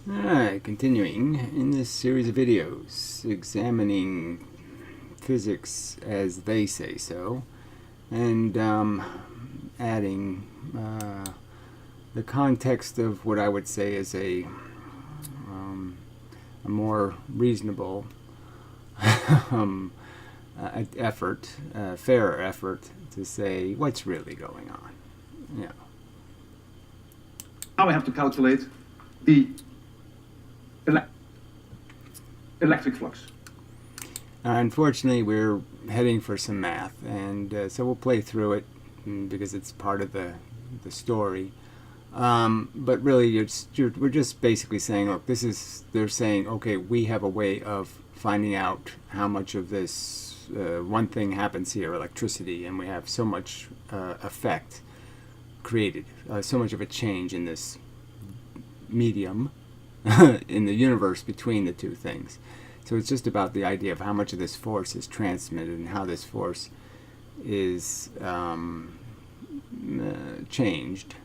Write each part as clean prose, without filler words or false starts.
Alright, continuing in this series of videos, examining physics as they say so, and adding the context of what I would say is a more reasonable effort, fairer effort to say what's really going on. Yeah. Now I have to calculate the electric flux. Unfortunately, we're heading for some math, and so we'll play through it because it's part of the story. But really, we're just basically saying, look, they're saying, okay, we have a way of finding out how much of this one thing happens here, electricity, and we have so much effect created, so much of a change in this medium in the universe between the two things. So it's just about the idea of how much of this force is transmitted and how this force is changed,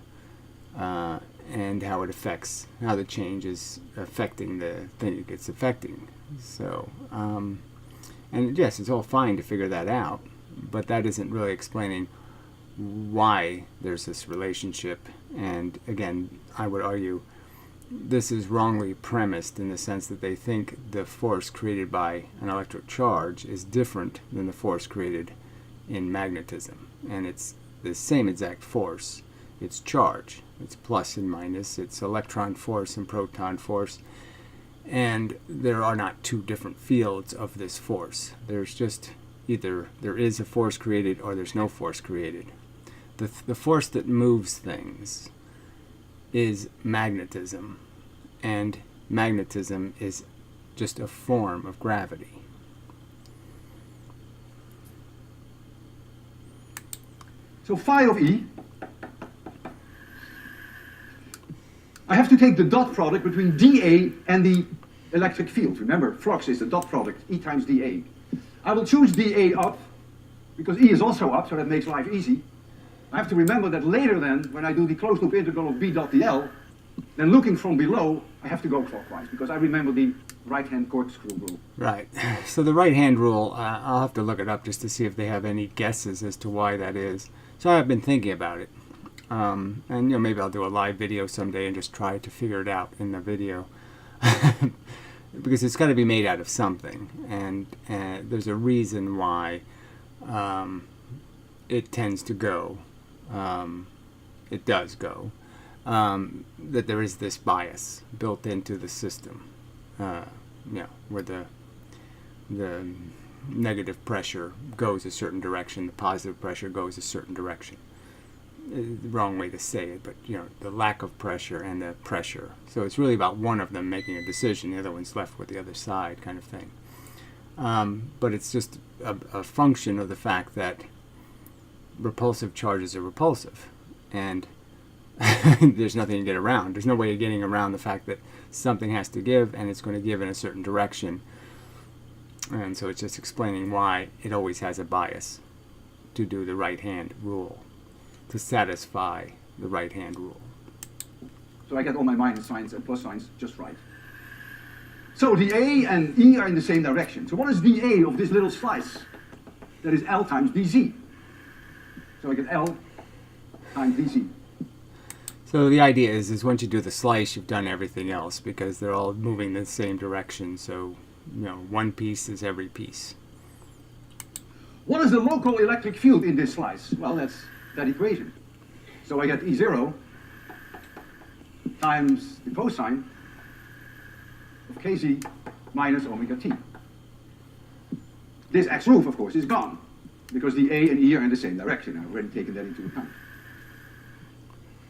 and how it affects, how the change is affecting the thing it's affecting. So, and yes, it's all fine to figure that out, but that isn't really explaining why there's this relationship. And again, I would argue this is wrongly premised in the sense that they think the force created by an electric charge is different than the force created in magnetism. And it's the same exact force. It's charge. It's plus and minus. It's electron force and proton force. And there are not two different fields of this force. There's just either there is a force created or there's no force created. The force that moves things is magnetism, and magnetism is just a form of gravity. So phi of E, I have to take the dot product between dA and the electric field. Remember, flux is the dot product, E times dA. I will choose dA up, because E is also up, so that makes life easy. I have to remember that later then, when I do the closed loop integral of B dot dl, then looking from below, I have to go clockwise, because I remember the right-hand corkscrew rule. Right. So the right-hand rule, I'll have to look it up just to see if they have any guesses as to why that is. So I've been thinking about it. And maybe I'll do a live video someday and just try to figure it out in the video. Because it's got to be made out of something. And there's a reason why it tends to go. It does go. That there is this bias built into the system, where the negative pressure goes a certain direction, the positive pressure goes a certain direction. The wrong way to say it, but the lack of pressure and the pressure. So it's really about one of them making a decision, the other one's left with the other side, kind of thing. But it's just a function of the fact that repulsive charges are repulsive, and there's nothing to get around. There's no way of getting around the fact that something has to give, and it's going to give in a certain direction. And so it's just explaining why it always has a bias to do the right-hand rule, to satisfy the right-hand rule. So I get all my minus signs and plus signs just right. So dA and E are in the same direction. So what is dA of this little slice? That is L times dz. So I get L times dz. So the idea is once you do the slice, you've done everything else because they're all moving in the same direction. So, one piece is every piece. What is the local electric field in this slice? Well, that's that equation. So I get E0 times the cosine of kz minus omega t. This x roof, of course, is gone because the A and E are in the same direction. I've already taken that into account.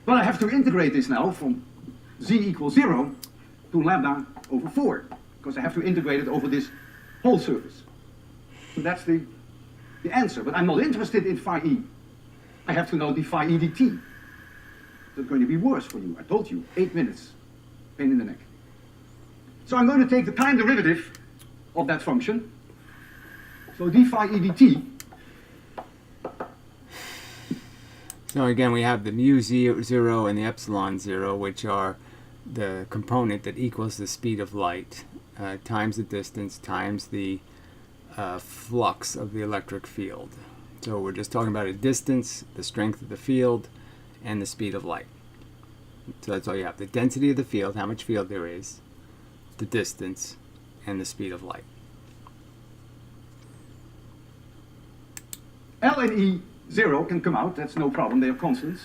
But I have to integrate this now from z equals 0 to lambda over 4, because I have to integrate it over this whole surface. So that's the answer. But I'm not interested in phi e. I have to know the phi e dt. That's going to be worse for you. I told you, 8 minutes, pain in the neck. So I'm going to take the time derivative of that function. So d phi e dt. So again, we have the mu 0 and the epsilon 0, which are the component that equals the speed of light times the distance times the flux of the electric field. So we're just talking about a distance, the strength of the field, and the speed of light. So that's all you have. The density of the field, how much field there is, the distance, and the speed of light. L and E 0 can come out, that's no problem, they are constants.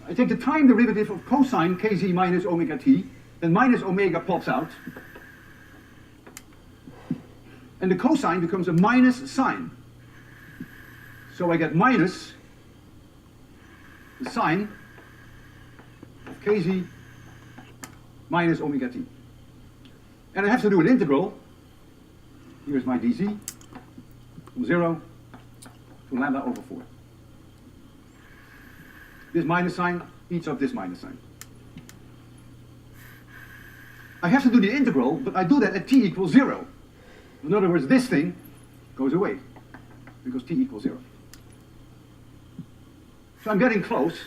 I take the time derivative of cosine kz minus omega t, then minus omega pops out. And the cosine becomes a minus sine. So I get minus the sine of kz minus omega t. And I have to do an integral. Here's my dz from 0 to lambda over 4. This minus sign eats up this minus sign. I have to do the integral, but I do that at t equals 0. In other words, this thing goes away because t equals 0. So I'm getting close.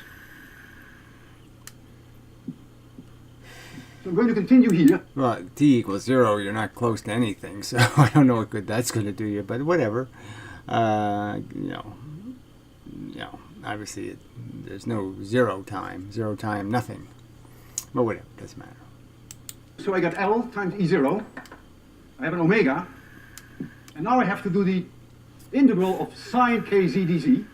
So I'm going to continue here. Well, t equals 0, you're not close to anything, so I don't know what good that's going to do you, but whatever. Obviously there's no zero time, nothing. But whatever, doesn't matter. So I got L times E0. I have an omega. And now I have to do the integral of sine kz dz.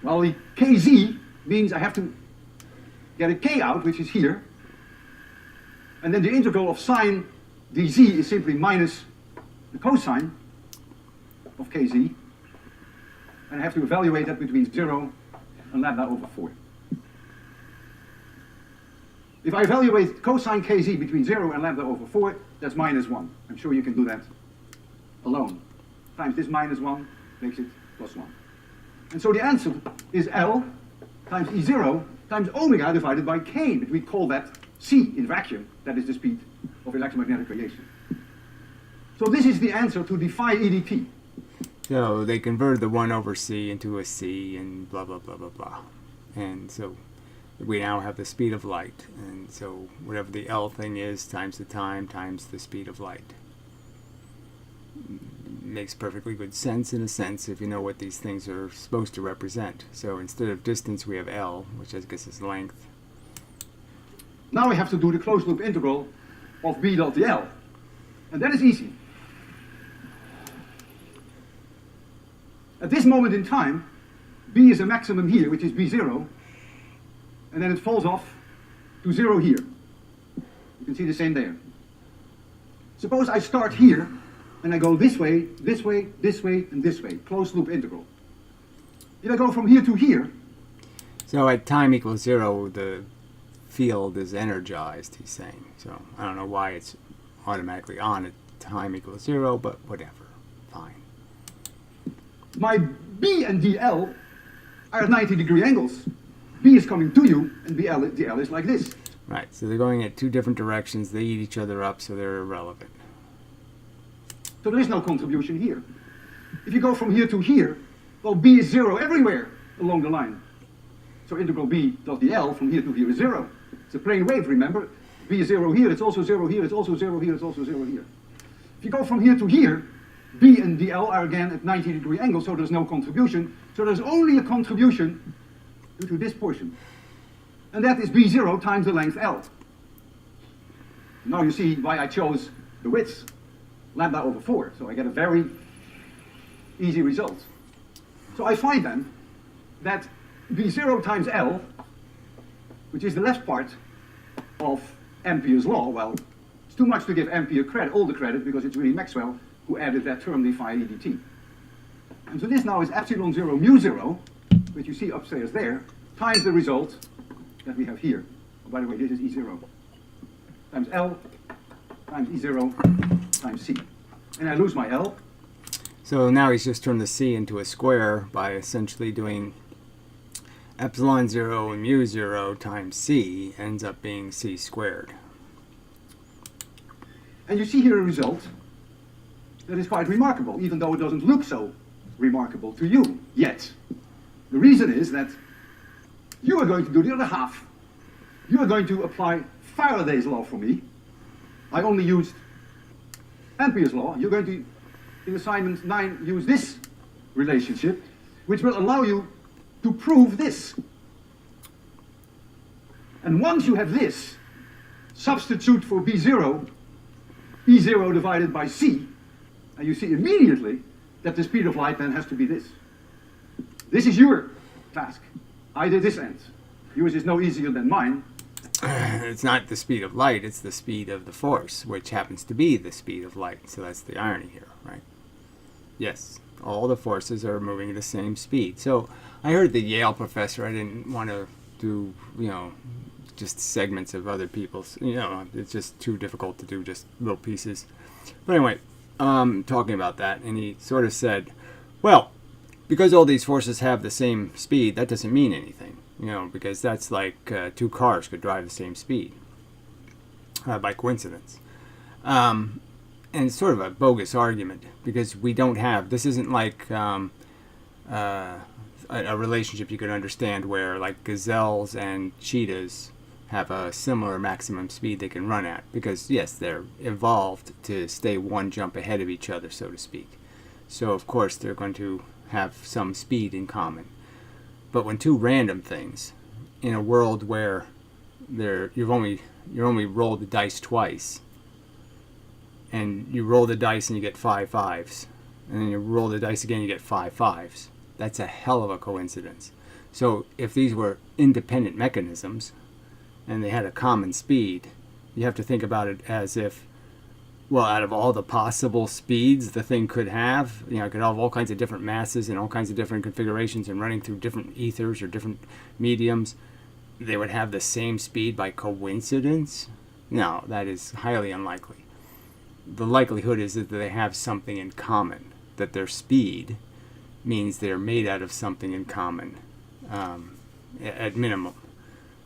Well, the kz means I have to get a k out, which is here. And then the integral of sine dz is simply minus the cosine of kz. And I have to evaluate that between 0 and lambda over 4. If I evaluate cosine kz between 0 and lambda over 4, that's minus 1. I'm sure you can do that alone. Times this minus 1 makes it plus 1. And so the answer is L times E0 times omega divided by k. But we call that c in vacuum. That is the speed of electromagnetic radiation. So this is the answer to the phi e dt. So they converted the 1 over c into a c and blah, blah, blah, blah, blah. And so we now have the speed of light. And so whatever the L thing is times the time times the speed of light. Makes perfectly good sense in a sense if you know what these things are supposed to represent. So instead of distance we have L, which I guess is length. Now I have to do the closed loop integral of b dot dl. And that is easy. At this moment in time, b is a maximum here, which is b0, and then it falls off to 0 here. You can see the same there. Suppose I start here, and I go this way, this way, this way, and this way, closed loop integral. If I go from here to here... So at time equals 0, the field is energized, he's saying. So I don't know why it's automatically on at time equals 0, but whatever, fine. My B and DL are at 90-degree angles. B is coming to you, and DL is like this. Right, so they're going at two different directions. They eat each other up, so they're irrelevant. So there is no contribution here. If you go from here to here, well, B is 0 everywhere along the line. So integral B dot dl from here to here is 0. It's a plane wave, remember? B is 0 here, it's also 0 here, it's also 0 here, it's also 0 here. If you go from here to here, B and dl are again at 90-degree angles, so there's no contribution. So there's only a contribution due to this portion. And that is B0 times the length L. Now you see why I chose the width, lambda over 4. So I get a very easy result. So I find then that B0 times L, which is the left part of Ampere's law, well, it's too much to give Ampere all the credit, because it's really Maxwell who added that term, the phi e dt. And so this now is epsilon 0 mu 0, which you see upstairs there, times the result that we have here. Oh, by the way, this is E0 times L times E0 times C. And I lose my L. So now he's just turned the C into a square by essentially doing epsilon 0 and mu 0 times C ends up being C squared. And you see here a result that is quite remarkable, even though it doesn't look so remarkable to you yet. The reason is that you are going to do the other half You are going to apply Faraday's law for me. I only used Ampere's law. You're going to, in assignment 9, use this relationship, which will allow you to prove this. And once you have this, substitute for B0, E0 divided by C, and you see immediately that the speed of light then has to be this. This is your task. I did this end. Yours is no easier than mine. It's not the speed of light, it's the speed of the force, which happens to be the speed of light. So that's the irony here, right? Yes, all the forces are moving at the same speed. So I heard the Yale professor, I didn't want to do, just segments of other people's, it's just too difficult to do just little pieces. But anyway, talking about that, and he sort of said, well, because all these forces have the same speed, that doesn't mean anything, because that's like two cars could drive the same speed by coincidence. And it's sort of a bogus argument, because we don't have, this isn't like a relationship you could understand where like gazelles and cheetahs have a similar maximum speed they can run at, because yes, they're evolved to stay one jump ahead of each other, so to speak. So of course they're going to have some speed in common. But when two random things in a world where you're only rolled the dice twice, and you roll the dice and you get 5 5s, and then you roll the dice again, you get 5 5s. That's a hell of a coincidence. So if these were independent mechanisms and they had a common speed, you have to think about it as if, well, out of all the possible speeds the thing could have, it could have all kinds of different masses and all kinds of different configurations and running through different ethers or different mediums, they would have the same speed by coincidence? No, that is highly unlikely. The likelihood is that they have something in common, that their speed means they're made out of something in common, at minimum.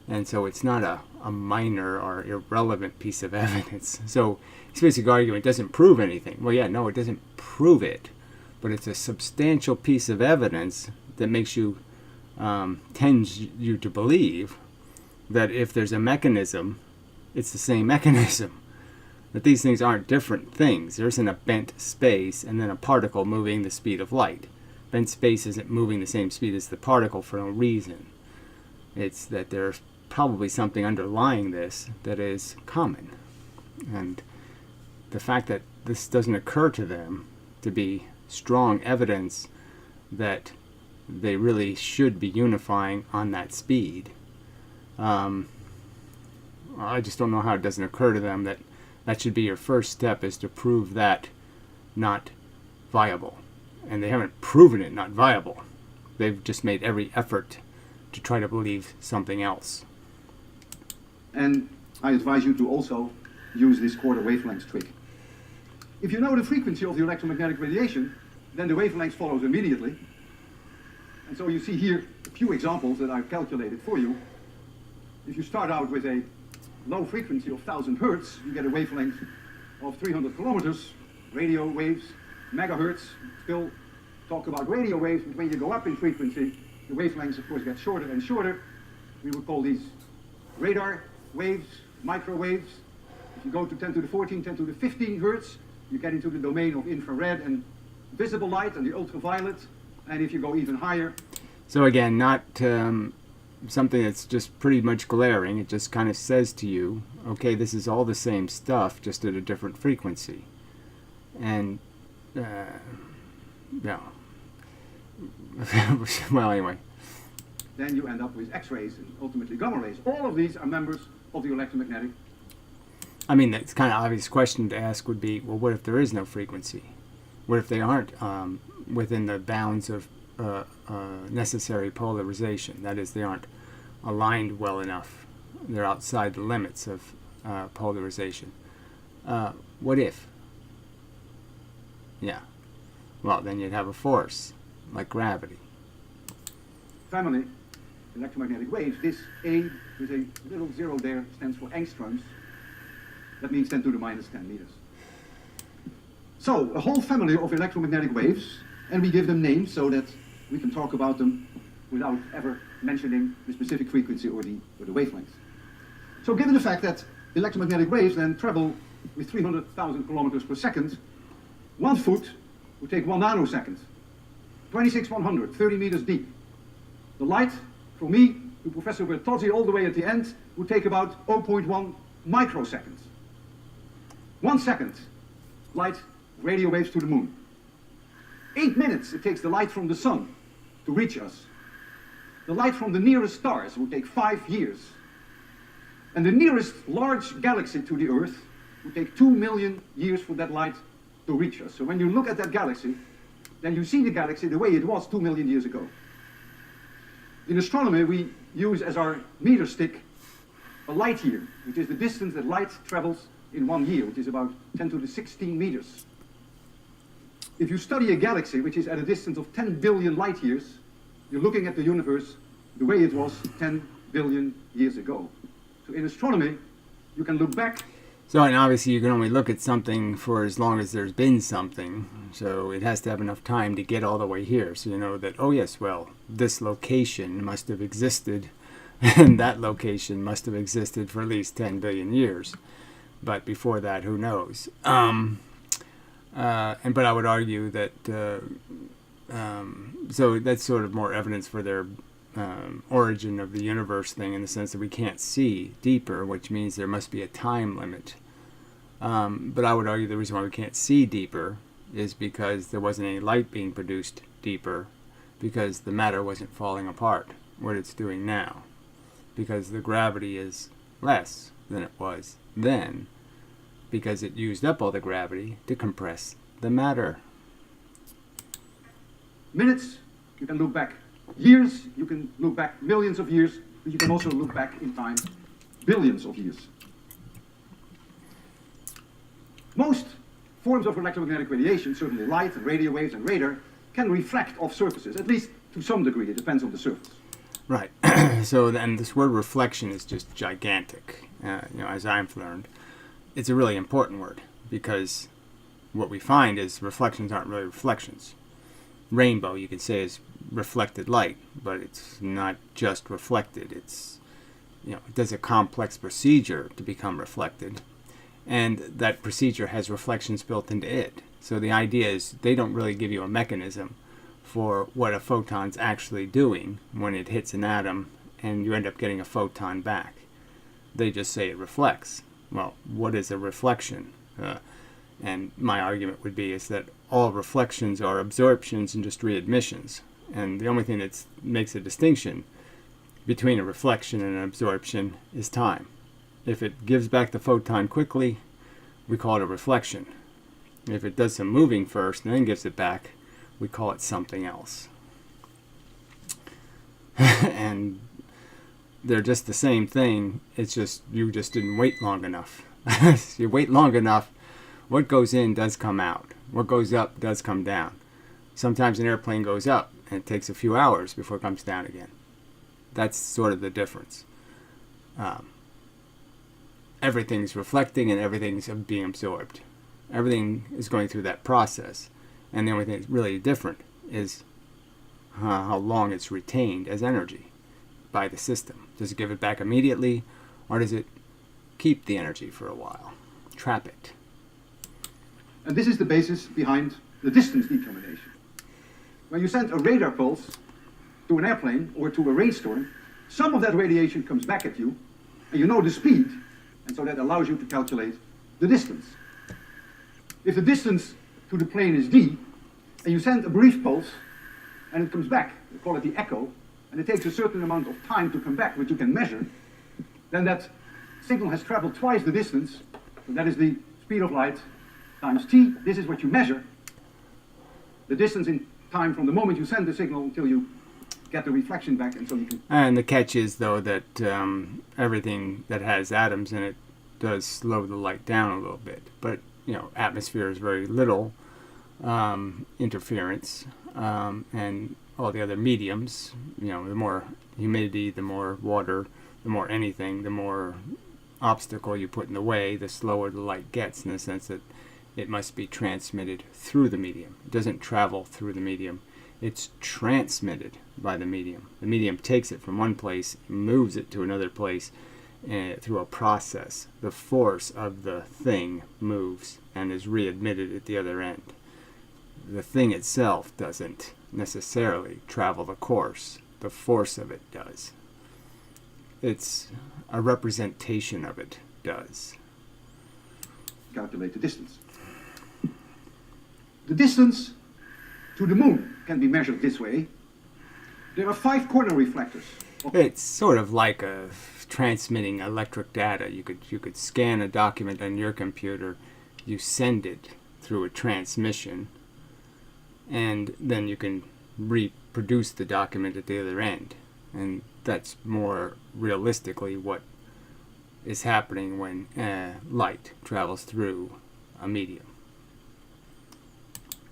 And so it's not a minor or irrelevant piece of evidence. So his basic argument doesn't prove anything. Well, yeah, no, it doesn't prove it, but it's a substantial piece of evidence that makes you, tends you to believe that if there's a mechanism, it's the same mechanism. That these things aren't different things. There isn't a bent space and then a particle moving the speed of light. Bent space isn't moving the same speed as the particle for no reason. It's that there's probably something underlying this that is common. And the fact that this doesn't occur to them to be strong evidence that they really should be unifying on that speed, I just don't know how it doesn't occur to them that that should be your first step, is to prove that not viable. And they haven't proven it not viable. They've just made every effort to try to believe something else. And I advise you to also use this quarter wavelength trick. If you know the frequency of the electromagnetic radiation, then the wavelength follows immediately. And so you see here a few examples that I've calculated for you. If you start out with a low frequency of 1000 hertz, you get a wavelength of 300 kilometers, radio waves, megahertz. Still talk about radio waves, but when you go up in frequency, the wavelengths of course get shorter and shorter. We would call these radar waves, microwaves. If you go to 10 to the 14, 10 to the 15 hertz, you get into the domain of infrared and visible light and the ultraviolet. And if you go even higher. So again, not something that's just pretty much glaring. It just kind of says to you, okay, this is all the same stuff, just at a different frequency. And, yeah. Well, anyway. Then you end up with X-rays and ultimately gamma rays. All of these are members of the electromagnetic. I mean, that's kind of obvious question to ask would be, well, what if there is no frequency? What if they aren't within the bounds of necessary polarization? That is, they aren't aligned well enough. They're outside the limits of polarization. What if? Yeah. Well, then you'd have a force, like gravity. Family, electromagnetic waves, this A with a little zero there stands for angstroms. That means 10 to the minus 10 meters. So, a whole family of electromagnetic waves, and we give them names so that we can talk about them without ever mentioning the specific frequency or the wavelength. So given the fact that electromagnetic waves then travel with 300,000 kilometers per second, 1 foot would take 1 nanosecond. 26,100, 30 meters deep. The light from me to Professor Bertozzi all the way at the end would take about 0.1 microseconds. 1 second, light, radio waves to the moon. 8 minutes it takes the light from the sun to reach us. The light from the nearest stars would take 5 years. And the nearest large galaxy to the Earth would take 2 million years for that light to reach us. So when you look at that galaxy, then you see the galaxy the way it was 2 million years ago. In astronomy, we use as our meter stick a light year, which is the distance that light travels in 1 year, which is about 10 to the 16 meters. If you study a galaxy which is at a distance of 10 billion light years, you're looking at the universe the way it was 10 billion years ago. So in astronomy, you can look back. So, and obviously you can only look at something for as long as there's been something. So it has to have enough time to get all the way here. So you know that, oh yes, well, this location must have existed and that location must have existed for at least 10 billion years. But before that, who knows? But I would argue that, so that's sort of more evidence for their origin of the universe thing, in the sense that we can't see deeper, which means there must be a time limit. But I would argue the reason why we can't see deeper is because there wasn't any light being produced deeper, because the matter wasn't falling apart, what it's doing now, because the gravity is less than it was then, because it used up all the gravity to compress the matter. Minutes, you can look back years, you can look back millions of years, but you can also look back in time billions of years. Most forms of electromagnetic radiation, certainly light and radio waves and radar, can reflect off surfaces, at least to some degree. It depends on the surface. Right. So then this word reflection is just gigantic, as I've learned. It's a really important word, because what we find is reflections aren't really reflections. Rainbow, you could say, is reflected light, but it's not just reflected. It's, it does a complex procedure to become reflected, and that procedure has reflections built into it. So the idea is they don't really give you a mechanism for what a photon's actually doing when it hits an atom and you end up getting a photon back. They just say it reflects. Well, what is a reflection? And my argument would be is that all reflections are absorptions and just readmissions. And the only thing that makes a distinction between a reflection and an absorption is time. If it gives back the photon quickly, we call it a reflection. If it does some moving first and then gives it back, we call it something else. And they're just the same thing. It's just you just didn't wait long enough. You wait long enough, what goes in does come out. What goes up does come down. Sometimes an airplane goes up and it takes a few hours before it comes down again. That's sort of the difference. Everything's reflecting and everything's being absorbed. Everything is going through that process. And the only thing that's really different is how long it's retained as energy by the system. Does it give it back immediately, or does it keep the energy for a while, trap it? And this is the basis behind the distance determination. When you send a radar pulse to an airplane or to a rainstorm, some of that radiation comes back at you, and you know the speed, and so that allows you to calculate the distance. If the distance to the plane is d, and you send a brief pulse, and it comes back, we call it the echo, and it takes a certain amount of time to come back, which you can measure, then that signal has traveled twice the distance, so that is the speed of light times t. This is what you measure, the distance in time from the moment you send the signal until you get the reflection back, and so you can... And the catch is, though, that everything that has atoms in it does slow the light down a little bit. But, atmosphere is very little interference, and all the other mediums, the more humidity, the more water, the more anything, the more obstacle you put in the way, the slower the light gets, in the sense that it must be transmitted through the medium. It doesn't travel through the medium. It's transmitted by the medium. The medium takes it from one place, moves it to another place, through a process, the force of the thing moves and is readmitted at the other end. The thing itself doesn't necessarily travel the course. The force of it does. It's a representation of it does. Calculate the distance. The distance to the moon can be measured this way. There are 5 corner reflectors. It's sort of like transmitting electric data. You could scan a document on your computer, you send it through a transmission, and then you can reproduce the document at the other end. And that's more realistically what is happening when light travels through a medium.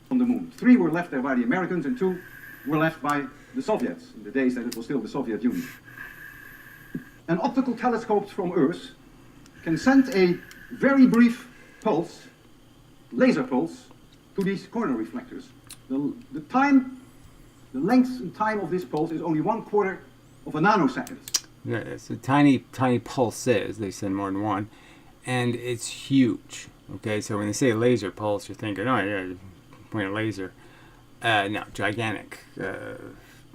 On the moon. 3 were left there by the Americans and 2 were left by the Soviets in the days that it was still the Soviet Union. An optical telescope from Earth can send a very brief pulse, laser pulse, to these corner reflectors. The length and time of this pulse is only 1/4 of a nanosecond. Yeah, it's a tiny pulses. They send more than one, and it's huge. Okay, so when they say laser pulse, you're thinking, oh yeah, point a laser. No, gigantic,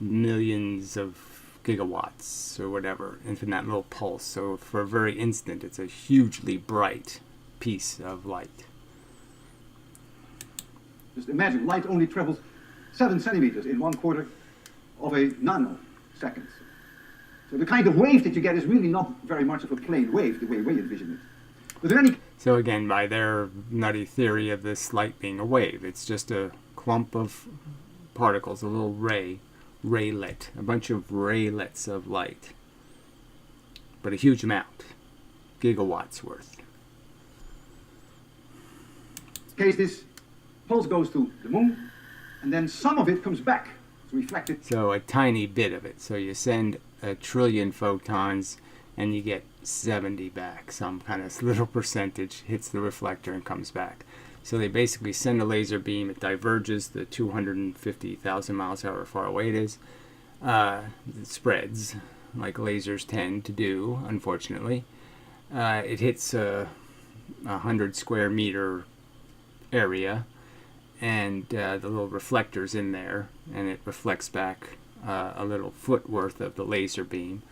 millions of gigawatts or whatever into that little pulse. So for a very instant, it's a hugely bright piece of light. Just imagine, light only travels 7 centimeters in 1/4 of a nanosecond. So the kind of wave that you get is really not very much of a plane wave, the way we envision it. But there any... So again, by their nutty theory of this light being a wave, it's just a clump of particles, a little raylet, a bunch of raylets of light. But a huge amount, gigawatts worth. In case this pulse goes to the moon, and then some of it comes back. It's reflected. So a tiny bit of it. So you send 1 trillion photons and you get 70 back. Some kind of little percentage hits the reflector and comes back. So they basically send a laser beam. It diverges the 250,000 miles, however far away it is. It spreads like lasers tend to do, unfortunately. It hits a 100 square meter area, and the little reflector's in there, and it reflects back a little foot worth of the laser beam,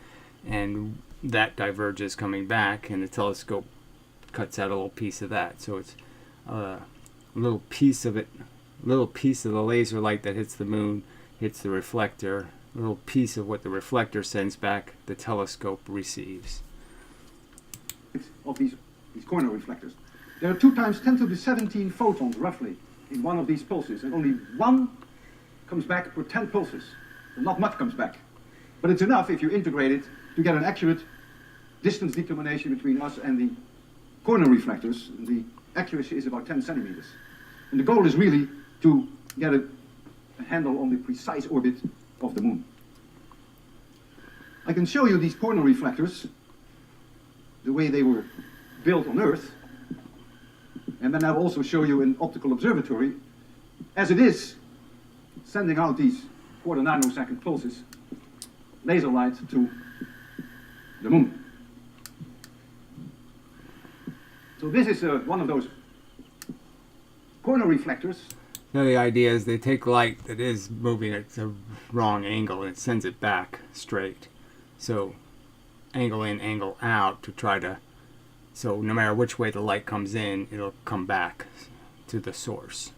and that diverges coming back, and the telescope cuts out a little piece of that. So it's a little piece of it, a little piece of the laser light that hits the moon hits the reflector, a little piece of what the reflector sends back the telescope receives. Of these corner reflectors. There are 2 times 10 to the 17 photons roughly in one of these pulses, and only 1 comes back per 10 pulses. So not much comes back. But it's enough if you integrate it to get an accurate distance determination between us and the corner reflectors. The accuracy is about 10 centimeters. And the goal is really to get a handle on the precise orbit of the moon. I can show you these corner reflectors, the way they were built on Earth, and then I'll also show you an optical observatory, as it is, sending out these 1/4 nanosecond pulses, laser light to the moon. So this is one of those corner reflectors. Now the idea is they take light that is moving at a wrong angle and it sends it back straight. So angle in, angle out to try to, so no matter which way the light comes in, it'll come back to the source.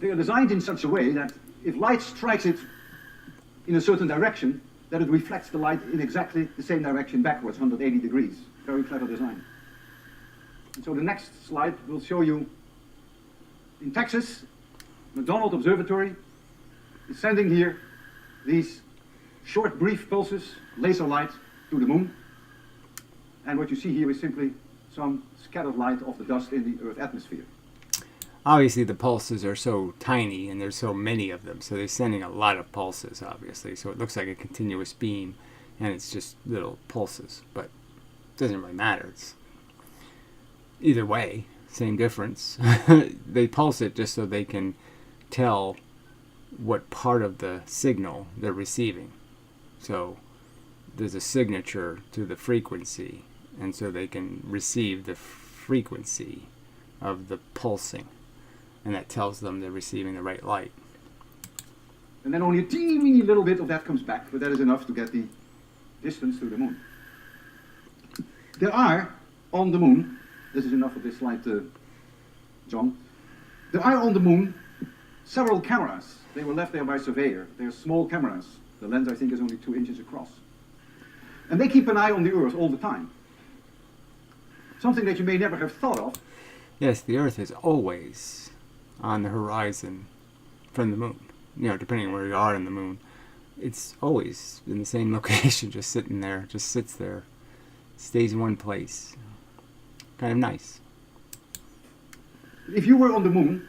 They are designed in such a way that if light strikes it in a certain direction, that it reflects the light in exactly the same direction backwards, 180 degrees. Very clever design. And so the next slide will show you in Texas, McDonald Observatory is sending here these short, brief pulses, laser light, to the moon. And what you see here is simply some scattered light of the dust in the Earth's atmosphere. Obviously the pulses are so tiny and there's so many of them, so they're sending a lot of pulses, obviously. So it looks like a continuous beam and it's just little pulses, but it doesn't really matter. It's either way, same difference. They pulse it just so they can tell what part of the signal they're receiving. So there's a signature to the frequency, and so they can receive the frequency of the pulsing, and that tells them they're receiving the right light. And then only a teeny little bit of that comes back, but that is enough to get the distance to the moon. There are, on the moon, this is enough of this slide, John. There are on the moon several cameras. They were left there by a surveyor. They're small cameras. The lens, I think, is only 2 inches across. And they keep an eye on the Earth all the time. Something that you may never have thought of. Yes, the Earth is always on the horizon from the moon. You know, depending on where you are in the moon. It's always in the same location, just sitting there, just sits there. Stays in one place. Kind of nice. If you were on the moon,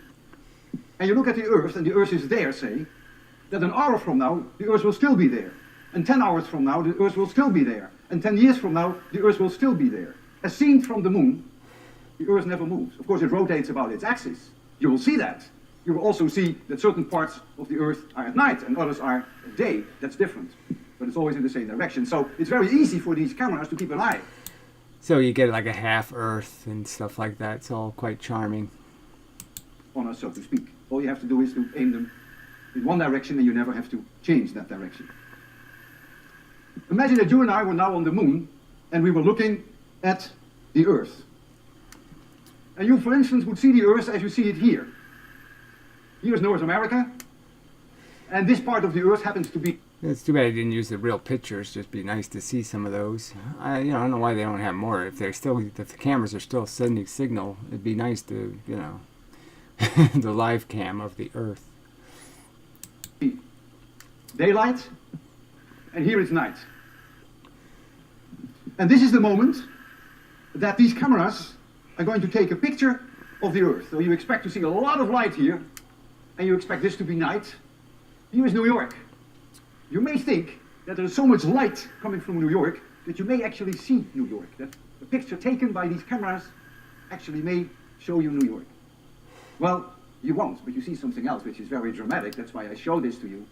and you look at the Earth, and the Earth is there, say, that an hour from now, the Earth will still be there. And 10 hours from now, the Earth will still be there. And 10 years from now, the Earth will still be there. As seen from the moon, the Earth never moves. Of course, it rotates about its axis. You will see that. You will also see that certain parts of the Earth are at night and others are at day. That's different. But it's always in the same direction. So it's very easy for these cameras to keep an eye. So you get like a half Earth and stuff like that. It's all quite charming. On us, so to speak. All you have to do is to aim them in one direction, and you never have to change that direction. Imagine that you and I were now on the moon, and we were looking at the Earth. And you, for instance, would see the Earth as you see it here. Here is North America, and this part of the Earth happens to be... It's too bad I didn't use the real pictures. Just be nice to see some of those. I don't know why they don't have more. If the cameras are still sending signal, it'd be nice to, the live cam of the Earth. Daylight, and here is night. And this is the moment that these cameras are going to take a picture of the Earth. So you expect to see a lot of light here, and you expect this to be night. Here is New York. You may think that there is so much light coming from New York that you may actually see New York. That the picture taken by these cameras actually may show you New York. Well, you won't, but you see something else which is very dramatic. That's why I show this to you.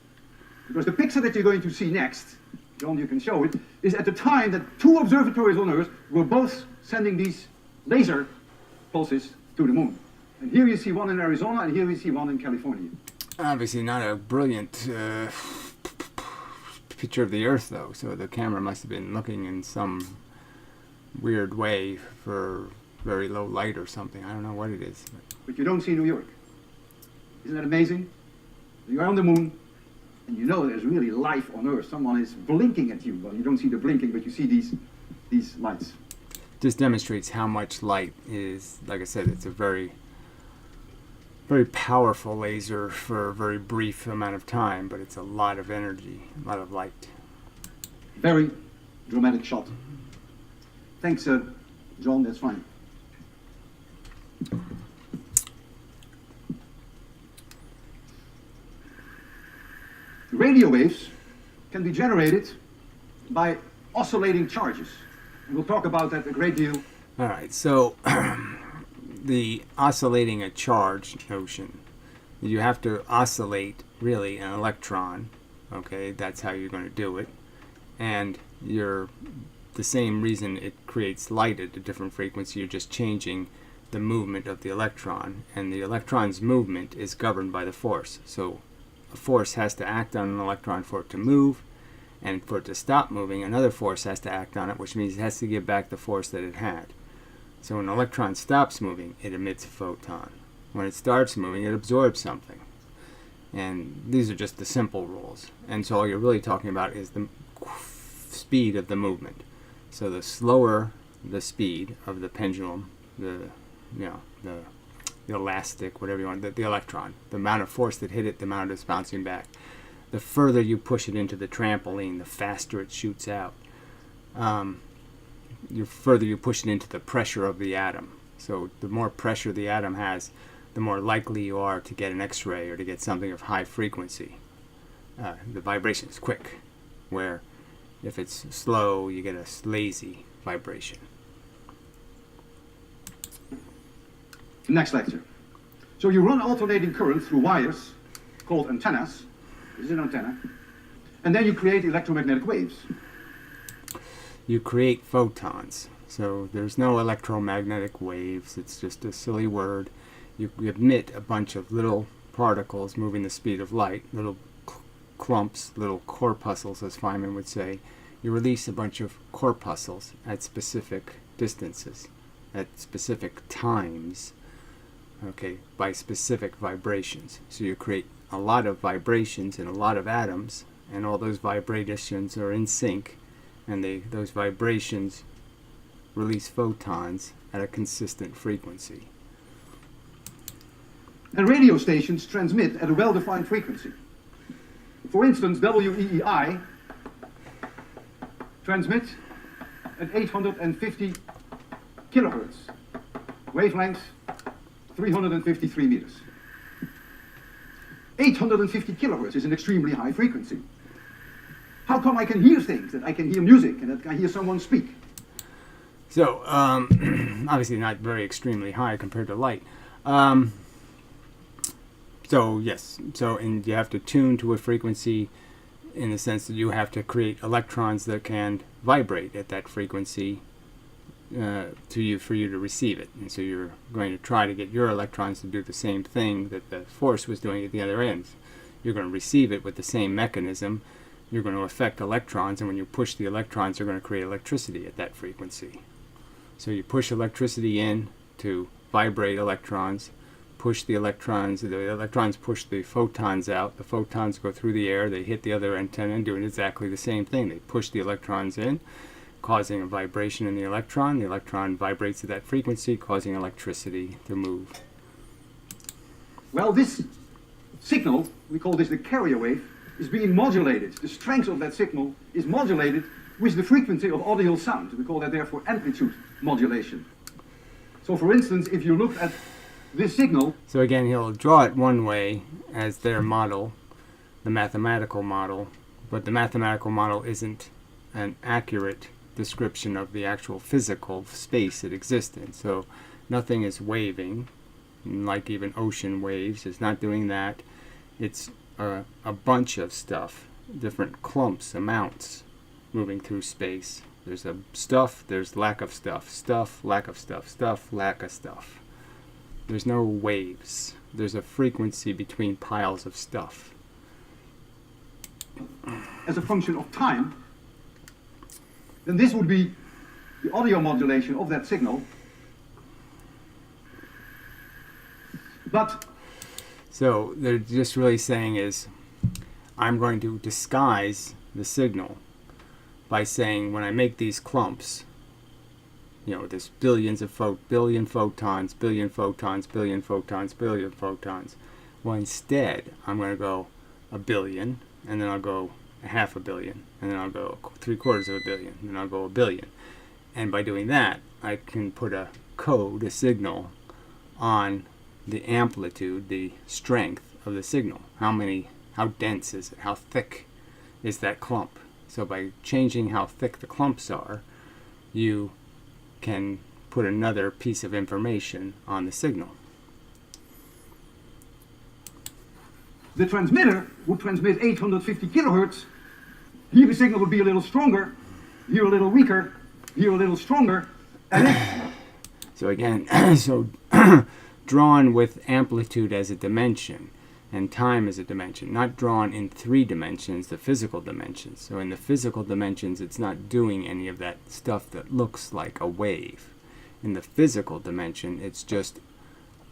Because the picture that you're going to see next, John, you can show it, is at the time that 2 observatories on Earth were both sending these laser pulses to the moon. And here you see one in Arizona, and here you see one in California. Obviously not a brilliant picture of the Earth, though, so the camera must have been looking in some weird way for very low light or something. I don't know what it is. But you don't see New York. Isn't that amazing? You're on the moon, and you know there's really life on Earth. Someone is blinking at you. Well, you don't see the blinking, but you see these lights. Just demonstrates how much light is. Like I said, it's a very, very powerful laser for a very brief amount of time, but it's a lot of energy, a lot of light. Very dramatic shot. Thanks, John. That's fine. Radio waves can be generated by oscillating charges. And we'll talk about that a great deal. All right, so the oscillating a charge notion, you have to oscillate really an electron, okay? That's how you're going to do it. And the same reason it creates light at a different frequency, you're just changing the movement of the electron. And the electron's movement is governed by the force. So a force has to act on an electron for it to move, and for it to stop moving, another force has to act on it, which means it has to give back the force that it had. So when an electron stops moving, it emits a photon. When it starts moving, it absorbs something. And these are just the simple rules. And so all you're really talking about is the speed of the movement. So the slower the speed of the pendulum, the elastic, whatever you want, the electron, the amount of force that hit it, the amount it's bouncing back. The further you push it into the trampoline, the faster it shoots out. The further you push it into the pressure of the atom. So the more pressure the atom has, the more likely you are to get an X-ray or to get something of high frequency. The vibration is quick, where if it's slow, you get a lazy vibration. Next lecture. So you run alternating current through wires called antennas. This is an antenna. And then you create electromagnetic waves. you create photons. So there's no electromagnetic waves. It's just a silly word. You emit a bunch of little particles moving the speed of light, little clumps, little corpuscles, as Feynman would say. You release a bunch of corpuscles at specific distances, at specific times, okay, by specific vibrations. So you create a lot of vibrations in a lot of atoms, and all those vibrations are in sync, and those vibrations release photons at a consistent frequency. And radio stations transmit at a well-defined frequency. For instance, WEEI transmits at 850 kilohertz, wavelength 353 meters. 850 kilohertz is an extremely high frequency. How come I can hear things, that I can hear music, and that I can hear someone speak? So, obviously not very extremely high compared to light. So, yes. So, and you have to tune to a frequency in the sense that you have to create electrons that can vibrate at that frequency for you to receive it. And so you're going to try to get your electrons to do the same thing that the force was doing at the other end. You're going to receive it with the same mechanism. You're going to affect electrons, and when you push the electrons, you're going to create electricity at that frequency. So you push electricity in to vibrate electrons, push the electrons push the photons out, the photons go through the air, they hit the other antenna and doing exactly the same thing. They push the electrons in, causing a vibration in the electron vibrates at that frequency, causing electricity to move. Well, this signal, we call this the carrier wave, is being modulated. The strength of that signal is modulated with the frequency of audio sound. We call that therefore amplitude modulation. So for instance, if you look at this signal... So again, he'll draw it one way as their model, the mathematical model, but the mathematical model isn't an accurate description of the actual physical space it exists in. So nothing is waving, like even ocean waves. It's not doing that. It's a bunch of stuff, different clumps, amounts, moving through space. There's a stuff, there's lack of stuff, stuff, lack of stuff, stuff, lack of stuff. There's no waves. There's a frequency between piles of stuff. As a function of time, then this would be the audio modulation of that signal. But so they're just really saying is, I'm going to disguise the signal by saying when I make these clumps, you know, there's billion photons, billion photons, billion photons, billion photons. Well, instead, I'm going to go a billion, and then I'll go a half a billion, and then I'll go 3/4 of a billion, and then I'll go a billion. And by doing that, I can put a code, a signal, on the amplitude, the strength of the signal. How dense is it? How thick is that clump? So by changing how thick the clumps are, you can put another piece of information on the signal. the transmitter would transmit 850 kilohertz. Here the signal would be a little stronger, here a little weaker, here a little stronger. And if So again, drawn with amplitude as a dimension and time as a dimension, not drawn in 3 dimensions, the physical dimensions. So in the physical dimensions, it's not doing any of that stuff that looks like a wave. In the physical dimension, it's just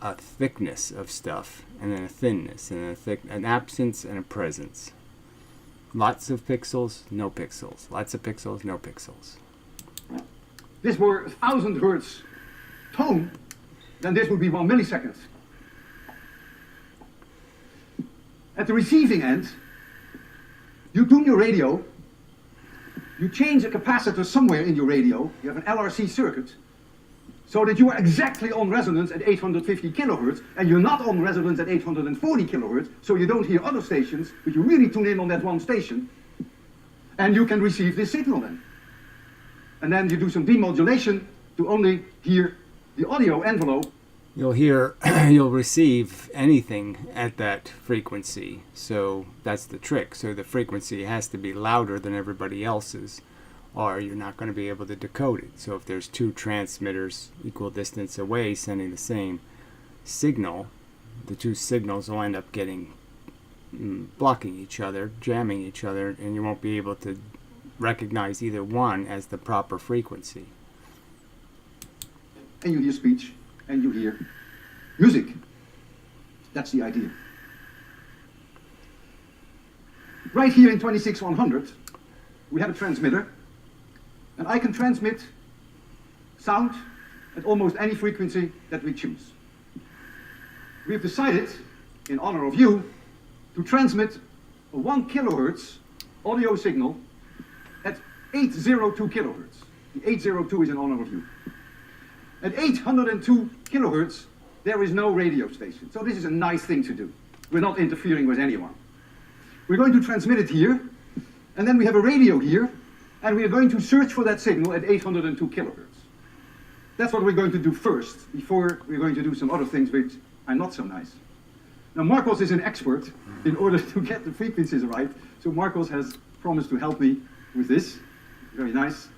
a thickness of stuff, and then a thinness, and an absence and a presence. Lots of pixels, no pixels. Lots of pixels, no pixels. this were 1,000 hertz tone, then this would be 1 millisecond. At the receiving end, you tune your radio, you change a capacitor somewhere in your radio, you have an LRC circuit, so that you are exactly on resonance at 850 kilohertz, and you're not on resonance at 840 kilohertz, so you don't hear other stations, but you really tune in on that one station, and you can receive this signal then. And then you do some demodulation to only hear the audio envelope. You'll receive anything at that frequency. So that's the trick. So the frequency has to be louder than everybody else's. or you're not going to be able to decode it. So if there's two transmitters equal distance away sending the same signal, the two signals will end up getting blocking each other, jamming each other, and you won't be able to recognize either one as the proper frequency. And you hear speech, and you hear music. That's the idea. Right here in 26100, we have a transmitter, and I can transmit sound at almost any frequency that we choose. We've decided, in honor of you, to transmit a 1 kilohertz audio signal at 802 kilohertz. The 802 is in honor of you. At 802 kilohertz, there is no radio station. So this is a nice thing to do. We're not interfering with anyone. We're going to transmit it here, and then we have a radio here, and we are going to search for that signal at 802 kilohertz. That's what we're going to do first, before we're going to do some other things which are not so nice. Now, Marcos is an expert in order to get the frequencies right, so Marcos has promised to help me with this. Very nice.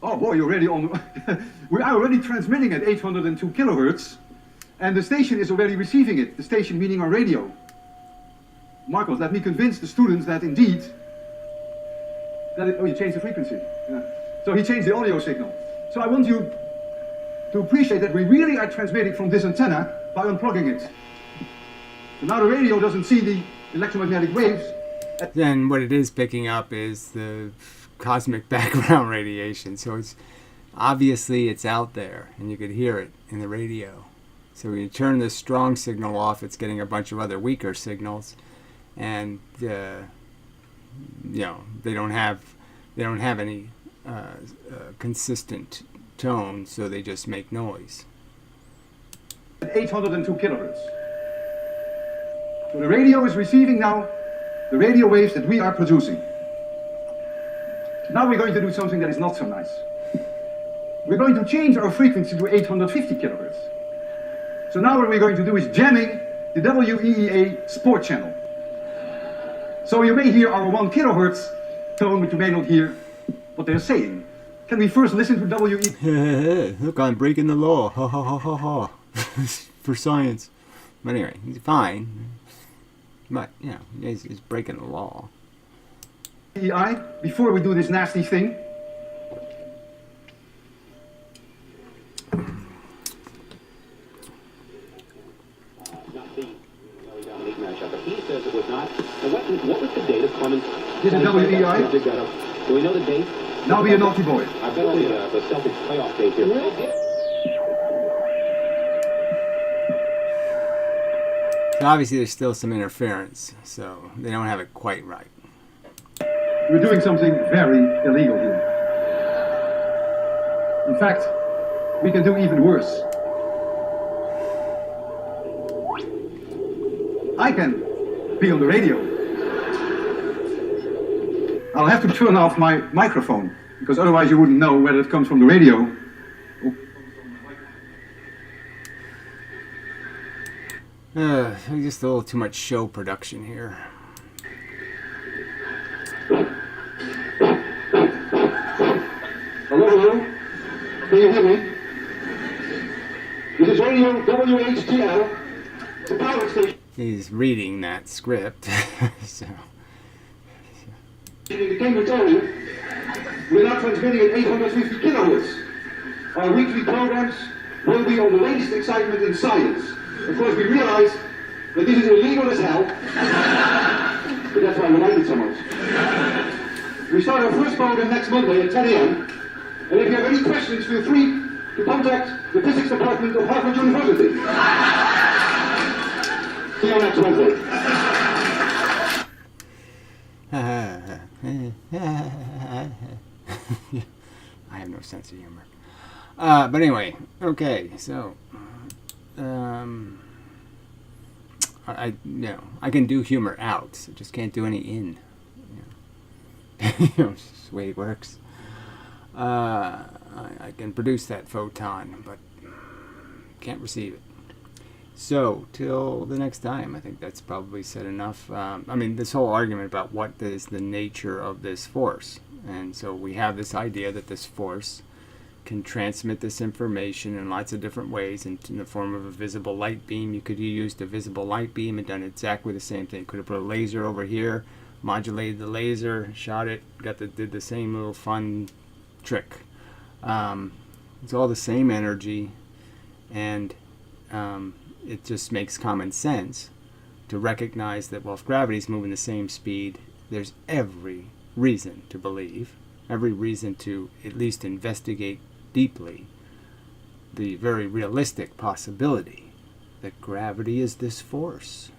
Oh boy, you're already on. We are already transmitting at 802 kilohertz, and the station is already receiving it. The station meaning our radio. Marcos, let me convince the students that indeed, oh, you changed the frequency. Yeah. So he changed the audio signal. So I want you to appreciate that we really are transmitting from this antenna by unplugging it. So now the radio doesn't see the electromagnetic waves. Then what it is picking up is the cosmic background radiation. So it's obviously it's out there, and you could hear it in the radio. So when you turn this strong signal off, it's getting a bunch of other weaker signals, and you know, they don't have any consistent tone, so they just make noise. 802 kilohertz. So the radio is receiving now the radio waves that we are producing. Now we're going to do something that is not so nice. We're going to change our frequency to 850 kilohertz. So now what we're going to do is jamming the WEEA sport channel. So you may hear our 1 kilohertz tone, but you may not hear what they're saying. Can we first listen to WEEA? Look, I'm breaking the law. Ha ha ha ha ha. For science. But anyway, he's fine. But, you know, he's breaking the law. Before we do this nasty thing. He says it was not. And what was the date of Clemens? This is WEI. Do we know the date? Now be a naughty boy. I bet on the Celtics playoff date here. So obviously there's still some interference, so they don't have it quite right. We're doing something very illegal here. In fact, we can do even worse. I can be on the radio. I'll have to turn off my microphone, because otherwise you wouldn't know whether it comes from the radio. Just a little too much show production here. Hello, hello? Can you hear me? This is radio WHTL. It's a pilot station. He's reading that script, so... In the Cambridge area, we're now transmitting at 850 kilohertz. Our weekly programs will be on the latest excitement in science. Of course, we realize that this is illegal as hell, but that's why we like it so much. We start our first program next Monday at 10 a.m. And if you have any questions, feel free to contact the physics department of Harvard University. See you next Wednesday. I have no sense of humor. But anyway, okay, so I can do humor out. I just can't do any in. It's just the way it works. I can produce that photon, but can't receive it. So, till the next time, I think that's probably said enough. I mean, this whole argument about what is the nature of this force. And so we have this idea that this force can transmit this information in lots of different ways in the form of a visible light beam. You could have used a visible light beam and done exactly the same thing. Could have put a laser over here, modulated the laser, shot it, did the same little fun trick. It's all the same energy, and it just makes common sense to recognize that, well, if gravity's moving the same speed, there's every reason to believe, every reason to at least investigate deeply the very realistic possibility that gravity is this force,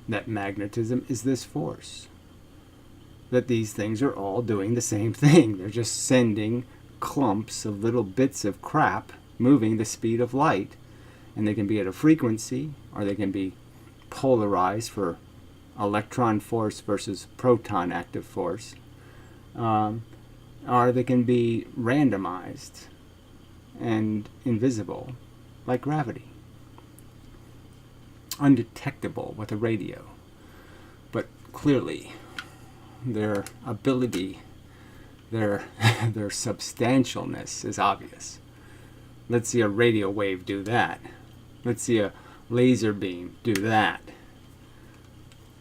that magnetism is this force, that these things are all doing the same thing. They're just sending clumps of little bits of crap moving the speed of light, and they can be at a frequency, or they can be polarized for electron force versus proton active force, or they can be randomized and invisible like gravity, undetectable with a radio. But clearly their ability, their substantialness is obvious. Let's see a radio wave do that. Let's see a laser beam do that.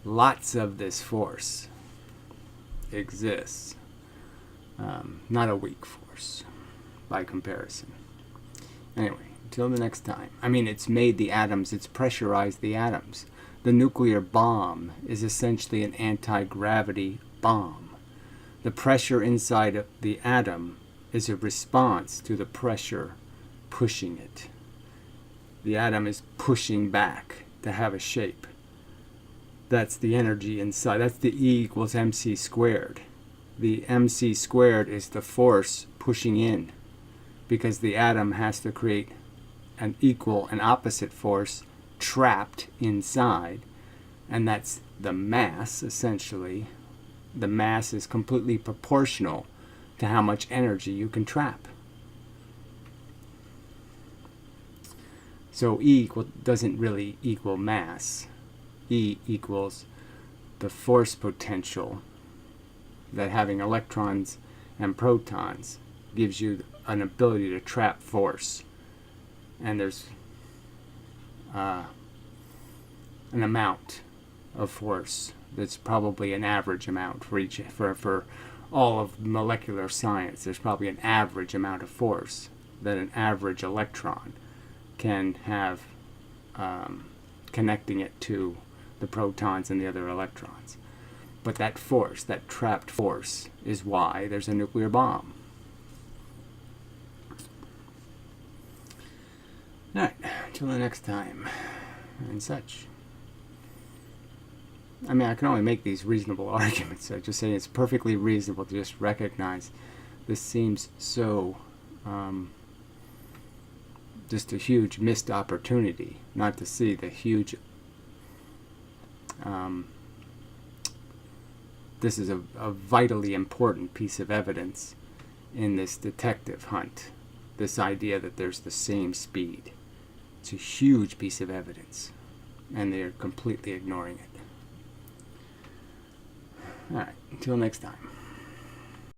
Lots of this force exists. Not a weak force by comparison. Anyway, until the next time. I mean, it's made the atoms, it's pressurized the atoms. The nuclear bomb is essentially an anti-gravity bomb. The pressure inside of the atom is a response to the pressure pushing it. The atom is pushing back to have a shape. That's the energy inside. That's the E equals mc squared. The mc squared is the force pushing in, because the atom has to create an equal and opposite force trapped inside, and that's the mass, essentially. The mass is completely proportional to how much energy you can trap. So E doesn't really equal mass. E equals the force potential that having electrons and protons gives you an ability to trap force. And there's an amount of force that's probably an average amount for each, for all of molecular science. There's probably an average amount of force that an average electron can have, connecting it to the protons and the other electrons. But that force, that trapped force, is why there's a nuclear bomb. Alright, until the next time, and such. I mean, I can only make these reasonable arguments. I just say it's perfectly reasonable to just recognize this seems so, just a huge missed opportunity not to see the huge, this is a vitally important piece of evidence in this detective hunt. This idea that there's the same speed. It's a huge piece of evidence, and they're completely ignoring it. Alright, until next time.